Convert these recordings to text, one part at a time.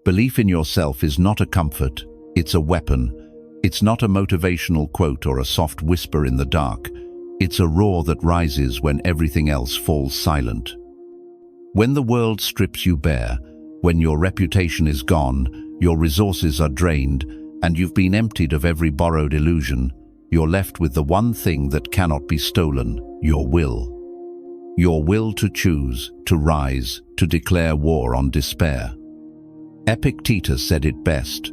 Belief in yourself is not a comfort, it's a weapon. It's not a motivational quote or a soft whisper in the dark. It's a roar that rises when everything else falls silent. When the world strips you bare, when your reputation is gone, your resources are drained, and you've been emptied of every borrowed illusion, you're left with the one thing that cannot be stolen, your will. Your will to choose, to rise, to declare war on despair. Epictetus said it best,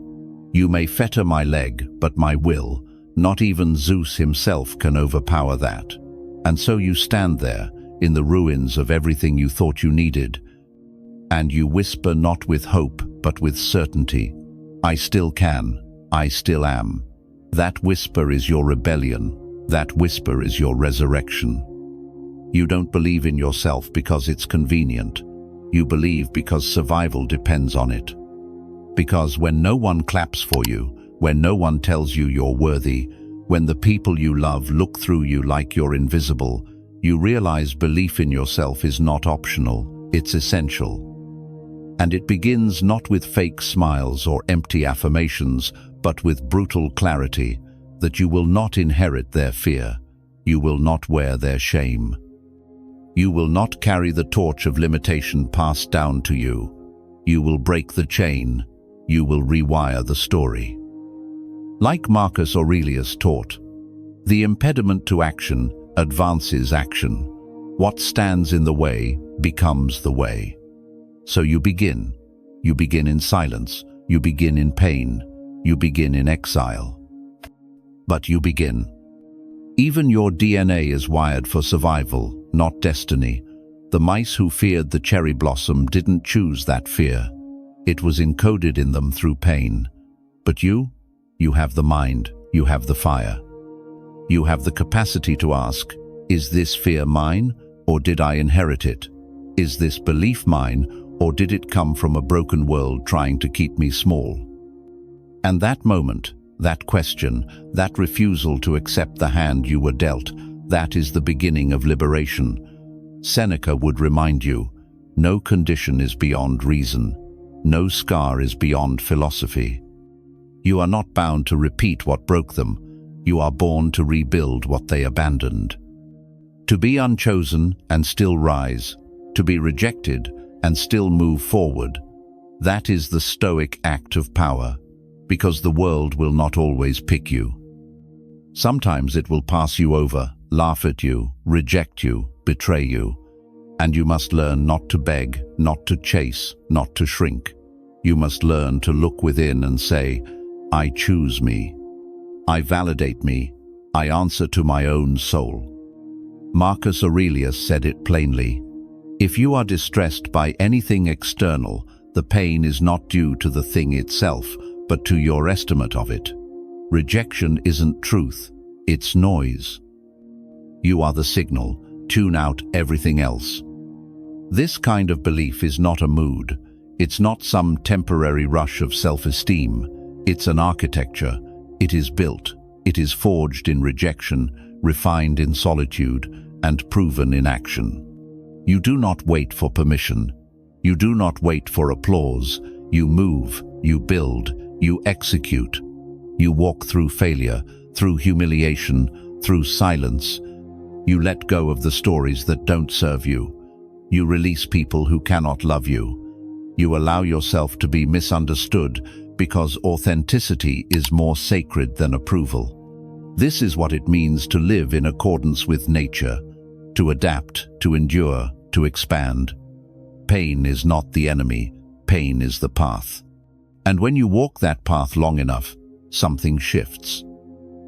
"You may fetter my leg, but my will, not even Zeus himself can overpower that." And so you stand there, in the ruins of everything you thought you needed, and you whisper not with hope, but with certainty, "I still can, I still am." That whisper is your rebellion. That whisper is your resurrection. You don't believe in yourself because it's convenient. You believe because survival depends on it. Because when no one claps for you, when no one tells you you're worthy, when the people you love look through you like you're invisible, you realize belief in yourself is not optional, it's essential. And it begins not with fake smiles or empty affirmations, but with brutal clarity that you will not inherit their fear, you will not wear their shame. You will not carry the torch of limitation passed down to you. You will break the chain. You will rewire the story. Like Marcus Aurelius taught, the impediment to action advances action. What stands in the way becomes the way. So you begin. You begin in silence. You begin in pain. You begin in exile. But you begin. Even your DNA is wired for survival, not destiny. The mice who feared the cherry blossom didn't choose that fear. It was encoded in them through pain. But you have the mind, you have the fire. You have the capacity to ask, is this fear mine, or did I inherit it? Is this belief mine, or did it come from a broken world trying to keep me small? And that moment, that question, that refusal to accept the hand you were dealt, that is the beginning of liberation. Seneca would remind you, no condition is beyond reason. No scar is beyond philosophy. You are not bound to repeat what broke them. You are born to rebuild what they abandoned. To be unchosen and still rise, to be rejected and still move forward, that is the Stoic act of power, because the world will not always pick you. Sometimes it will pass you over, laugh at you, reject you, betray you. And you must learn not to beg, not to chase, not to shrink. You must learn to look within and say, I choose me. I validate me. I answer to my own soul. Marcus Aurelius said it plainly. If you are distressed by anything external, the pain is not due to the thing itself, but to your estimate of it. Rejection isn't truth, it's noise. You are the signal. Tune out everything else. This kind of belief is not a mood. It's not some temporary rush of self-esteem. It's an architecture. It is built. It is forged in rejection, refined in solitude, and proven in action. You do not wait for permission. You do not wait for applause. You move, you build, you execute. You walk through failure, through humiliation, through silence. You let go of the stories that don't serve you. You release people who cannot love you. You allow yourself to be misunderstood because authenticity is more sacred than approval. This is what it means to live in accordance with nature, to adapt, to endure, to expand. Pain is not the enemy, pain is the path. And when you walk that path long enough, something shifts.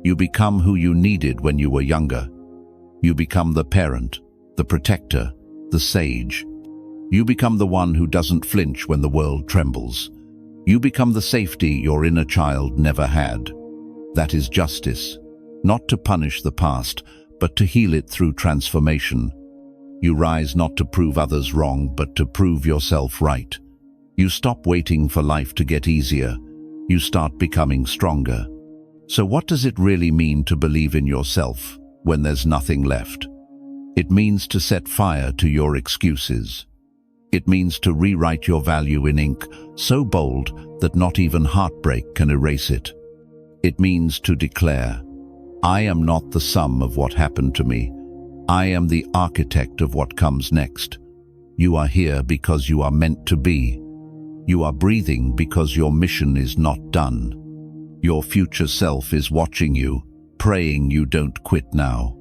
You become who you needed when you were younger. You become the parent, the protector, the sage. You become the one who doesn't flinch when the world trembles. You become the safety your inner child never had. That is justice, not to punish the past, but to heal it through transformation. You rise not to prove others wrong, but to prove yourself right. You stop waiting for life to get easier. You start becoming stronger. So what does it really mean to believe in yourself when there's nothing left? It means to set fire to your excuses. It means to rewrite your value in ink so bold that not even heartbreak can erase it. It means to declare, I am not the sum of what happened to me. I am the architect of what comes next. You are here because you are meant to be. You are breathing because your mission is not done. Your future self is watching you, praying you don't quit now.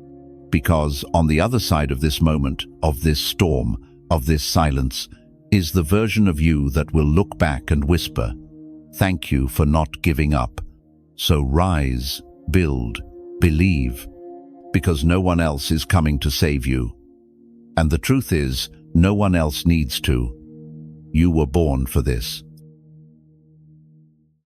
Because on the other side of this moment, of this storm, of this silence, is the version of you that will look back and whisper, thank you for not giving up. So rise, build, believe, because no one else is coming to save you. And the truth is, no one else needs to. You were born for this.